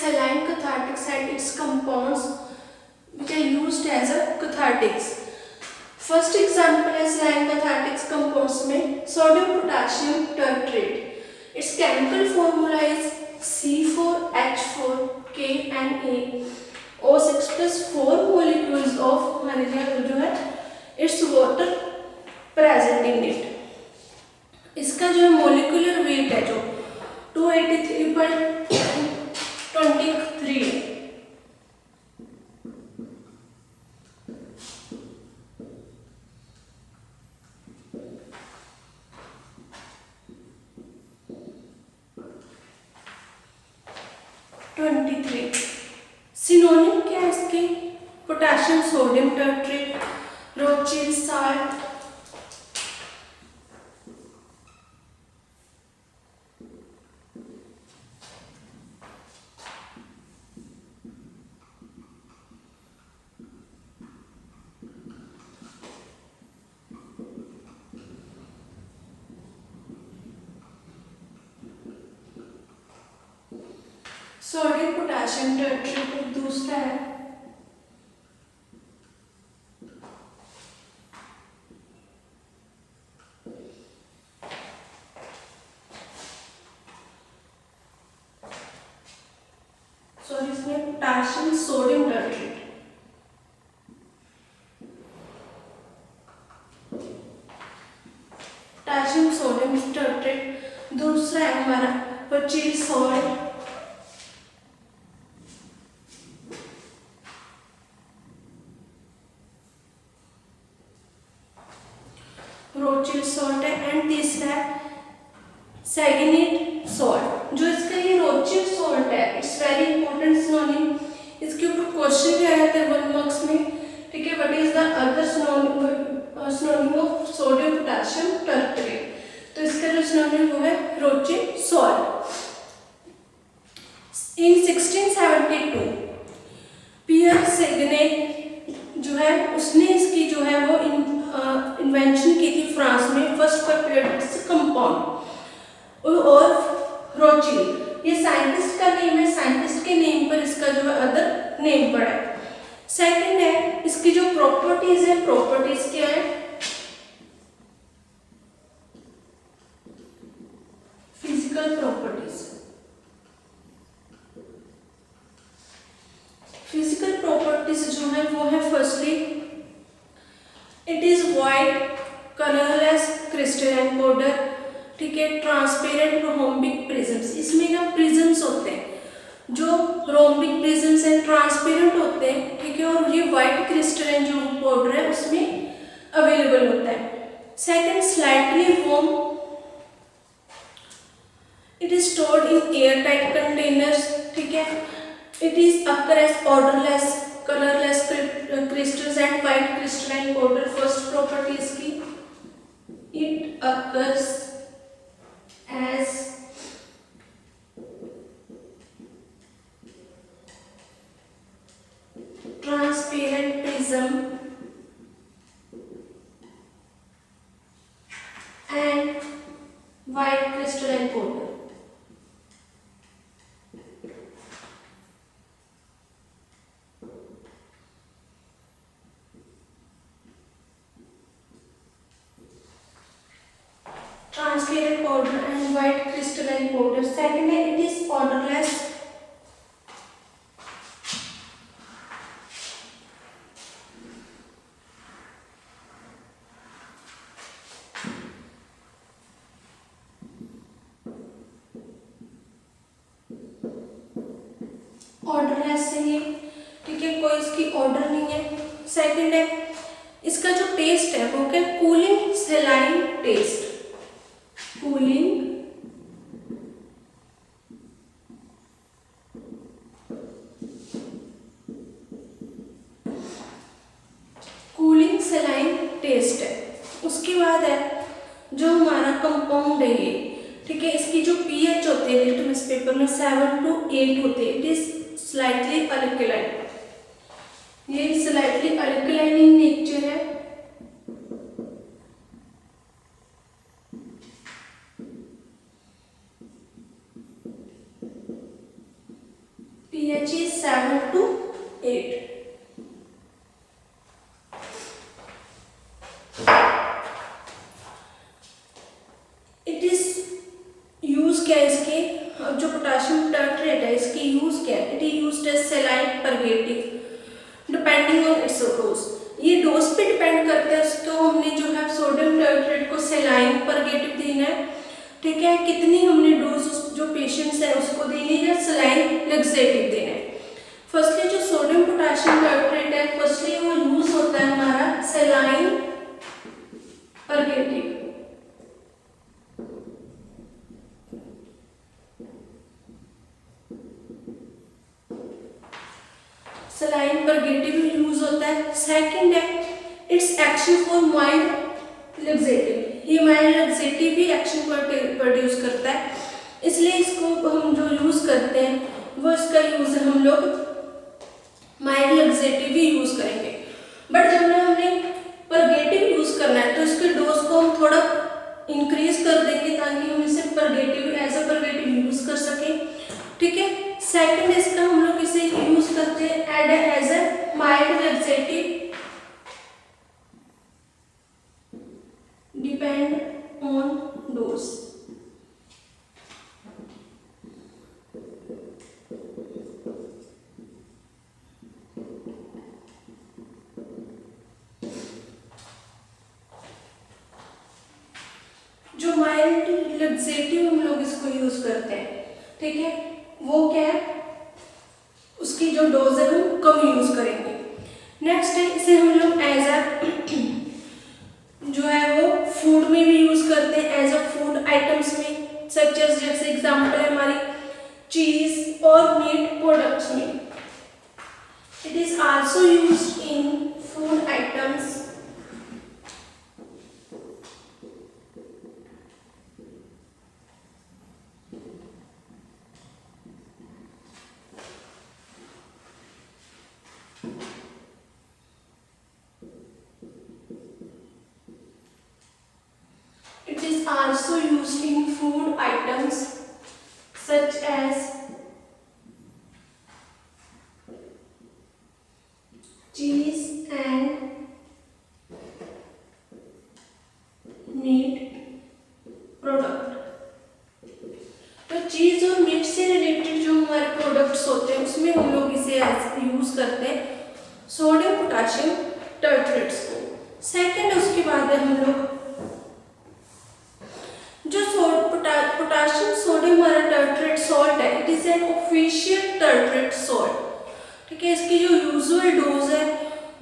saline cathartics and its compounds which are used as a cathartics. First example है saline cathartics compounds में sodium potassium tartrate. It's chemical formula is C4H4KNA O6 plus 4 molecules of जो है it's water present in it. इसका जो है molecular weight है जो 283.23 है. सिनोनिम क्या है इसके? Potassium sodium tartrate, Rochelle salt, sodium potassium tartrate दूसरा है. सॉरी इसमें potassium sodium tartrate. Potassium sodium tartrate दूसरा है हमारा रोचिल सॉल्ट. रोचिल सॉल्ट है. एंड तीसरा है सैगिनेट सॉल्ट. जो इसका ये रोचिल सॉल्ट है इट्स वेरी इंपॉर्टेंट सिनोनिम. इसके ऊपर क्वेश्चन भी आया था 1 मार्क्स में. ठीक है, what is the other synonym of sodium potassium tartrate. तो इसका जो सिनोनिम वो है रोचिल सॉल्ट. इन 1672 पियर सैगिनेट जो है उसने इसकी जो है वो इन्वेंशन की थी फ्रांस में. First prepared compound. और रोचिल ये साइंटिस्ट का नेम है. साइंटिस्ट के नेम पर इसका जो है अदर नेम पड़ा है. सेकंड है इसकी जो प्रॉपर्टीज है. प्रॉपर्टीज क्या है? Physical properties. फिजिकल प्रॉपर्टीज जो है वो है firstly it is white colourless crystalline powder. ठीक है, ट्रांसपेरेंट रोम्बिक प्रिज्म्स. इसमें ना प्रिज्म्स होते हैं जो रोम्बिक प्रिज्म्स हैं ट्रांसपेरेंट होते हैं. ठीक है, और ये वाइट क्रिस्टलाइन जो पाउडर है उसमें अवेलेबल होता है. Second slightly warm. It is stored in air tight containers. ठीक है, it is occur as powderless colourless crystals and white crystalline powder. First property इसकी it occurs as transparent prism and white crystalline powder. Transparent powder and white crystalline powder. Second है it is powderless. Odourless है ये. ठीक है, कोई इसकी order नहीं है. सेकंड है इसका जो टेस्ट है वो क्या? Cooling saline test. Cooling saline test है. उसके बाद है जो हमारा कंपाउंड है ये. ठीक है, इसकी जो पीएच होते हैं लिटमस पेपर में 7 to 8 होते हैं. It is slightly alkaline. ये स्लाइटली अल्कलाइन इन नेचर है. pH is 7 to 8. It is use क्या है इसके, अब जो पोटाशियम टाइट्रेट है इसकी यूज क्या है, it is used as saline purgative depending on its dose. ये डोज पे डिपेंड करता है, तो हमने जो है सोडियम टाइट्रेट को सलाइन परगेटिव देना है, ठीक है। कितनी हमने डोज जो पेशेंट्स है उसको देनी है, सलाइन लग्जेटिव देना है। फर्स्टली जो सोडियम पोटाशियम टाइट्रेट है, फर्स्टली वो यूज होता है हमारा saline purgative. Saline purgative use होता है। सेकंड है it's action for mild laxative, ये माइल्ड लग्जेटिव भी एक्शन प्रोड्यूस करता है, इसलिए इसको हम जो यूज करते हैं वो इसका यूज हम लोग माइल्ड लग्जेटिव भी यूज करेंगे। बट जब हमने परगेटिव यूज करना है तो इसके डोज को हम थोड़ा इंक्रीज कर देंगे ताकि हम इसे purgative as a purgative use कर सकें, ठीक है। सेकंड इसका हम लोग इसे यूज करते हैं as a mild laxative depend on dose. जो माइल्ड लग्जेटिव हम लोग इसको यूज करते हैं, ठीक है, वो क्या है, उसकी जो डोज है हम कम यूज करेंगे। नेक्स्ट है इसे हम लोग एज अ जो है वो फूड में भी यूज करते हैं, एज अ फूड आइटम्स में, सच एज जैसे एग्जांपल है हमारी चीज और मीट प्रोडक्ट्स में। It is also used in food items also used in food items such as cheese and meat product। तो चीज और मीट से रिलेटेड जो हमारे प्रोडक्ट्स होते हैं उसमें हम लोग इसे यूज करते हैं सोडियम पोटाशियम टाइट्रेट्स को। सेकंड उसके बाद है हम लोग जो पोटाशियम सोडियम हमारा टाइट्रेट सॉल्ट है, it is an official titrate salt, ठीक है। इसकी जो यूजुअल डोज है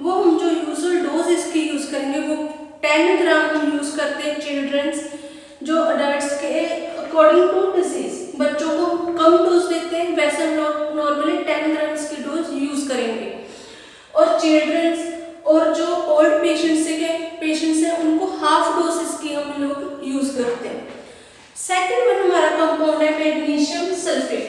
वो हम जो यूजुअल डोज इसकी यूज करेंगे वो 10 ग्राम हम यूज करते हैं चिल्ड्रंस। जो अडल्ट्स के अकॉर्डिंग टू डिजीज बच्चों को कम डोज देते हैं, वैसे हम लोग नॉर्मली 10 ग्राम की डोज यूज करेंगे। और चिल्ड्रंस और जो ओल्ड पेशेंट्स हैं उनको हाफ डोज इसकी हम लोग यूज करते हैं। सेकंड वन हमारा कंपाउंड है मैग्नीशियम सल्फेट।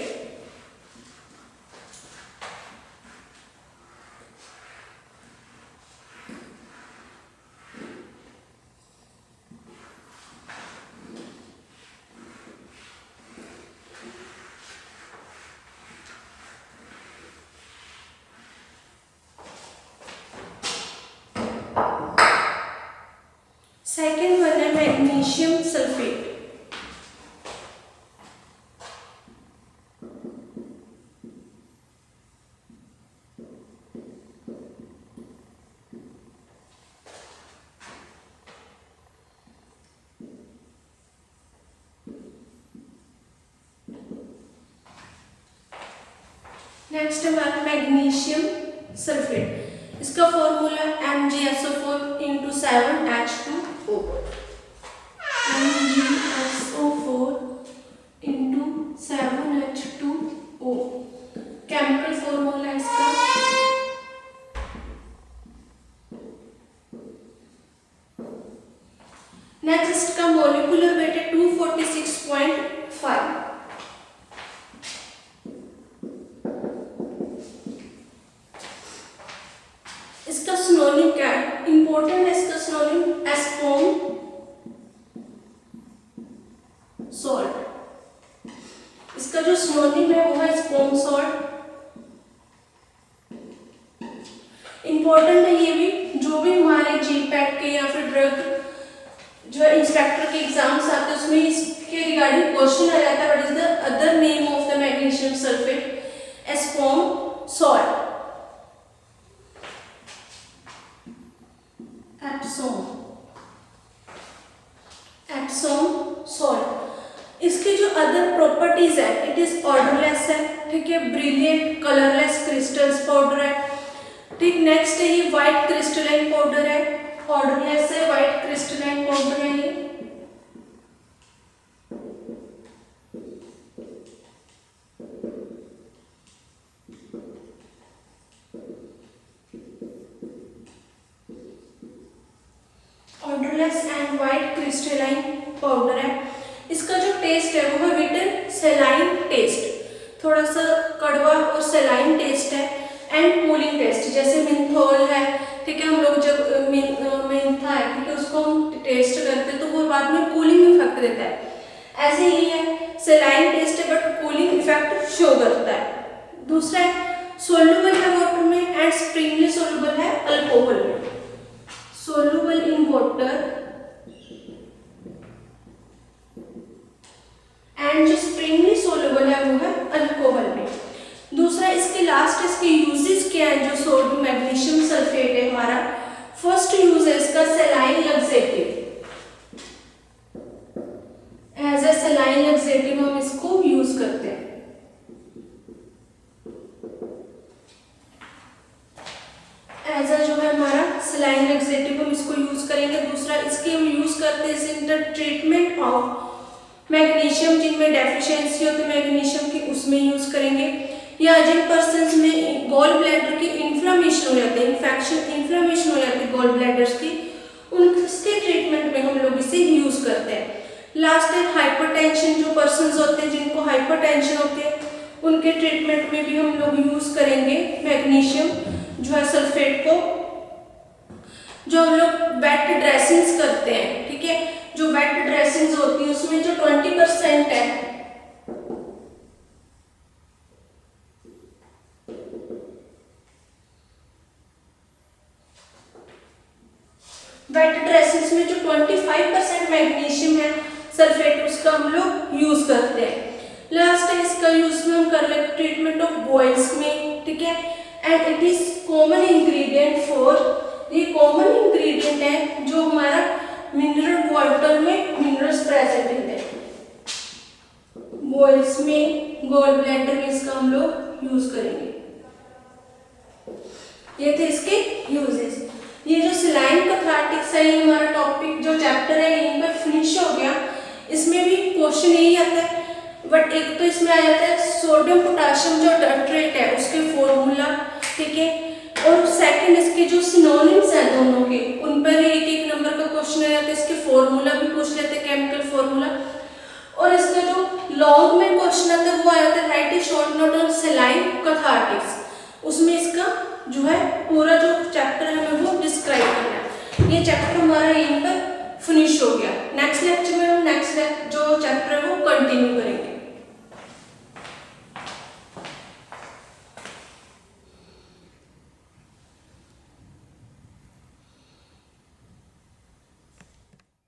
सेकंड वन है मैग्नीशियम सल्फेट। नेक्स्ट हमारा मैग्नीशियम सल्फेट, इसका formula MgSO4 × 7H2O। MgSO4 × 7H2O chemical formula इसका। नेक्स्ट इसका मॉलिक्यूलर वेट है 246.5। इसका सिनोनिम क्या है, इंपॉर्टेंट है इसका सिनोनिम एस्पोम सॉल्ट। इसका जो सिनोनिम है वो है स्पोम सॉल्ट। बारी क्वेश्चन आ जाता है what is the other name of the magnesium sulphate as form salt, Epsom salt. इसके जो अदर प्रॉपर्टीज है, इट इज ऑर्डरलेस है, ठीक है, ब्रिलियंट कलरलेस क्रिस्टल्स पाउडर है, ठीक। नेक्स्ट है ये व्हाइट क्रिस्टलाइन पाउडर है, ऑर्डरलेस है, व्हाइट क्रिस्टलाइन पाउडर है ये। Odourless and white crystalline powder है। इसका जो टेस्ट है वो है विट सेलाइन टेस्ट, थोड़ा सा कड़वा और सेलाइन टेस्ट है, एंड कूलिंग टेस्ट। जैसे मिंथोल है, ठीक है, हम लोग जब मिंथा है, ठीक है, उसको हम टेस्ट करते हैं तो वो बाद में कूलिंग इफेक्ट देता है, ऐसे ही है सेलाइन टेस्ट है बट कूलिंग इफेक्ट शो करता है। दूसरा है सोल्यूबल है वाटर में एंड स्प्रिंगली सोल्यूबल है अल्कोहल में, सोल्यूबल इन वाटर एंड जो स्प्रिंगली सोल्यूबल है वो है अल्कोहल में। दूसरा इसके लास्ट इसके यूजेस क्या है, जो सोडियम मैग्नीशियम सल्फेट है हमारा, फर्स्ट यूज है इसका saline laxative, as a saline laxative हम इसको यूज करते हैं। एज ए जो है हमारा सेलाइन लग्जेटिव हम इसको यूज करेंगे। दूसरा इसकी हम यूज करते हैं in the treatment of magnesium, जिनमें डेफिशिएंसी होती है मैग्नीशियम की, उसमें यूज करेंगे। या जिन पर्सन्स में गॉल ब्लैडर की इन्फ्लामेशन हो जाती है, इन्फेक्शन इन्फ्लामेशन हो जाती है गॉल ब्लैडर्स की, उनके ट्रीटमेंट में हम लोग इसे यूज करते हैं। लास्ट है हाइपरटेंशन, जो पर्सन्स होते हैं जिनको हाइपरटेंशन होती है उनके ट्रीटमेंट में भी हम लोग यूज करेंगे मैग्नीशियम जो है सल्फेट को। जो हम लोग वेट ड्रेसिंग्स करते हैं, ठीक है, जो वेट ड्रेसिंग्स होती है उसमें जो 20% है वेट ड्रेसिंग्स में जो 25% मैग्नीशियम है सल्फेट, उसका हम लोग यूज करते हैं। लास्ट है इसका यूज में हम कर लेते ट्रीटमेंट ऑफ बॉयल्स में, ठीक है, and it is common ingredient for, ये कॉमन इंग्रेडिएंट है जो हमारा मिनरल वाटर में मिनरल्स प्रेजेंट है, बॉयल्स में, गॉल ब्लैडर में इसका हम लोग यूज करेंगे। ये थे इसके यूजेस। ये जो सेलाइन कैथार्टिक्स है, ये हमारा टॉपिक जो चैप्टर है यहीं पर फिनिश हो गया। इसमें भी क्वेश्चन यही आता है, बट एक तो इसमें आ जाता है सोडियम पोटेशियम जो टर्ट्रेट है उसके फॉर्मूला, ठीक है, और सेकंड इसके जो सिनोनिम्स हैं दोनों के, उन पर एक एक नंबर का क्वेश्चन आ जाता है, इसके फॉर्मूला भी पूछ लेते हैं, केमिकल फॉर्मूला। और इसका जो लॉन्ग में क्वेश्चन आता है वो आ जाता है right A short note on सेलाइन cathartics, उसमें इसका जो है पूरा जो चैप्टर है हमें वो डिस्क्राइब करना है। ये चैप्टर हमारा यहीं पर फिनिश हो गया। नेक्स्ट लेक्चर में हम नेक्स्ट जो चैप्टर है वो कंटिन्यू करेंगे।